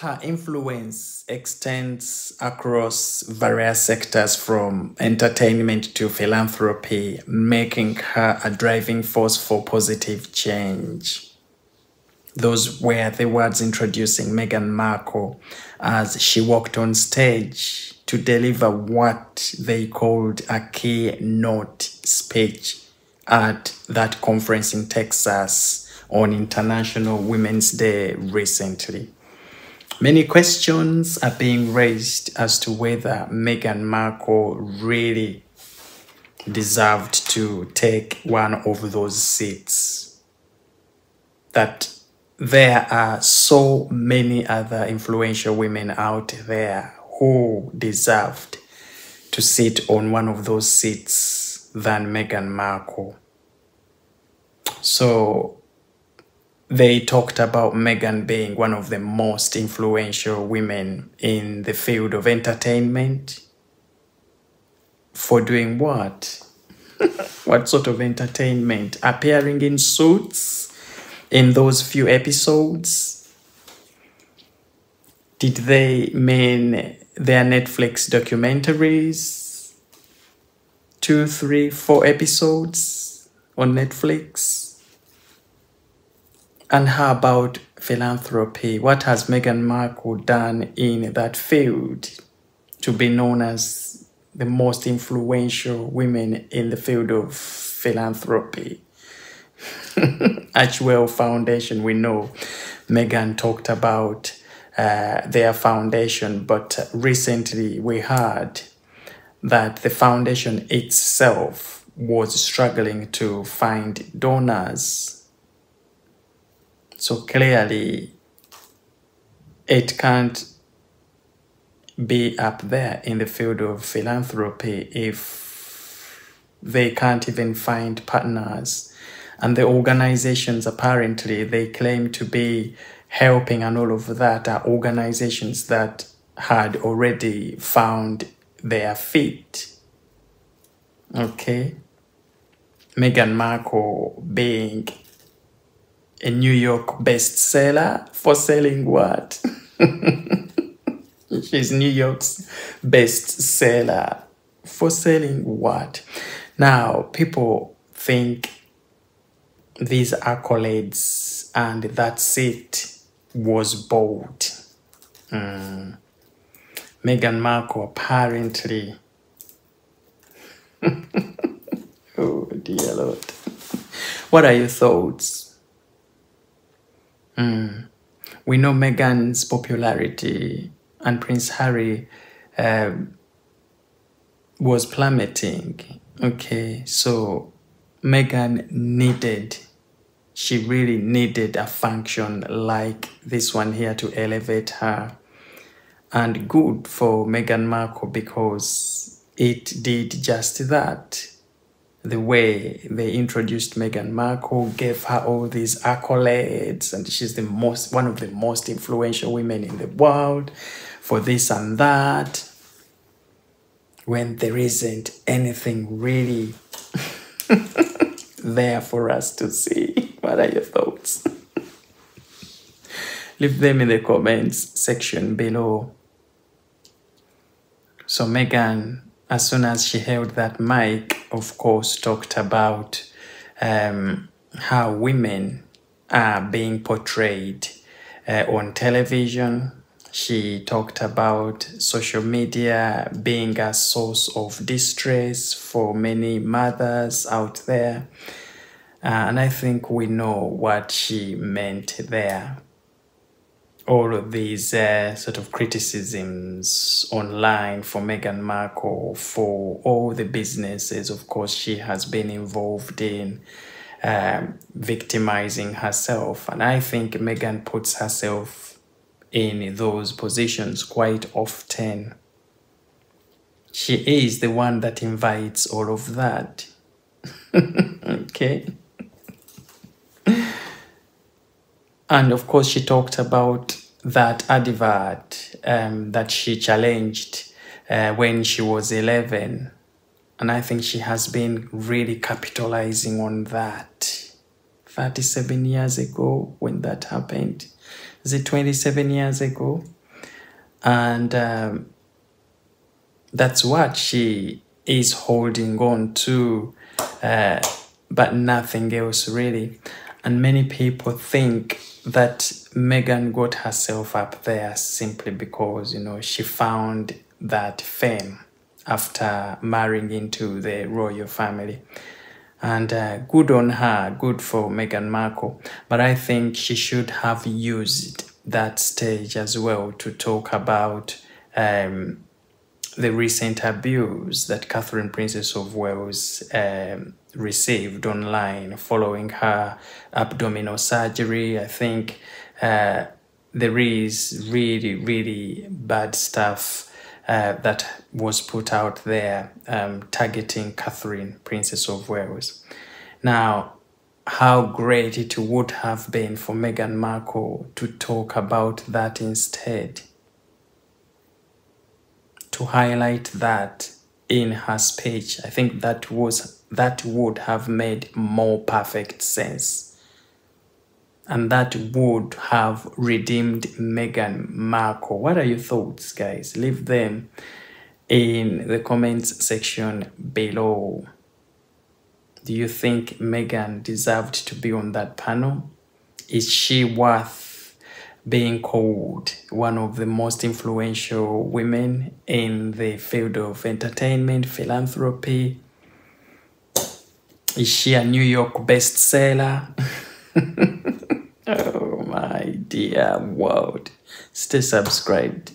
Her influence extends across various sectors from entertainment to philanthropy, making her a driving force for positive change. Those were the words introducing Meghan Markle as she walked on stage to deliver what they called a keynote speech at that conference in Texas on International Women's Day recently. Many questions are being raised as to whether Meghan Markle really deserved to take one of those seats. That there are so many other influential women out there who deserved to sit on one of those seats than Meghan Markle. So they talked about Meghan being one of the most influential women in the field of entertainment. For doing what? What sort of entertainment? Appearing in suits in those few episodes? Did they mean their Netflix documentaries? 2, 3, 4 episodes on Netflix? And how about philanthropy? What has Meghan Markle done in that field to be known as the most influential women in the field of philanthropy? Archwell Foundation, we know Meghan talked about their foundation, but recently we heard that the foundation itself was struggling to find donors. So clearly, it can't be up there in the field of philanthropy if they can't even find partners. And the organizations, apparently, they claim to be helping and all of that are organizations that had already found their feet. Okay? Meghan Markle being a New York bestseller for selling what? She's New York's bestseller for selling what? Now, people think these accolades and that seat was bought. Meghan Markle apparently. Oh, dear Lord. What are your thoughts? We know Meghan's popularity and Prince Harry was plummeting. Okay, so Meghan she really needed a function like this one here to elevate her. And good for Meghan Markle because it did just that. The way they introduced Meghan Markle gave her all these accolades, and she's one of the most influential women in the world for this and that, when there isn't anything really there for us to see. What are your thoughts? Leave them in the comments section below. So Meghan, as soon as she held that mic, of course, talked about how women are being portrayed on television. She talked about social media being a source of distress for many mothers out there. And I think we know what she meant there. All of these sort of criticisms online for Meghan Markle, for all the businesses, of course, she has been involved in victimizing herself. And I think Meghan puts herself in those positions quite often. She is the one that invites all of that. Okay. And of course, she talked about that advert that she challenged when she was 11. And I think she has been really capitalizing on that. 37 years ago when that happened. is it 27 years ago? And that's what she is holding on to, but nothing else really. And many people think that Meghan got herself up there simply because, you know, she found that fame after marrying into the royal family. And good on her, good for Meghan Markle. But I think she should have used that stage as well to talk about the recent abuse that Catherine, Princess of Wales, received online following her abdominal surgery. I think there is really, really bad stuff that was put out there targeting Catherine, Princess of Wales. Now, how great it would have been for Meghan Markle to talk about that instead, to highlight that in her speech. I think that would have made more perfect sense. And that would have redeemed Meghan Markle. What are your thoughts, guys? Leave them in the comments section below. Do you think Meghan deserved to be on that panel? Is she worth being called one of the most influential women in the field of entertainment, philanthropy? Is she a New York bestseller? Oh my dear world. Stay subscribed.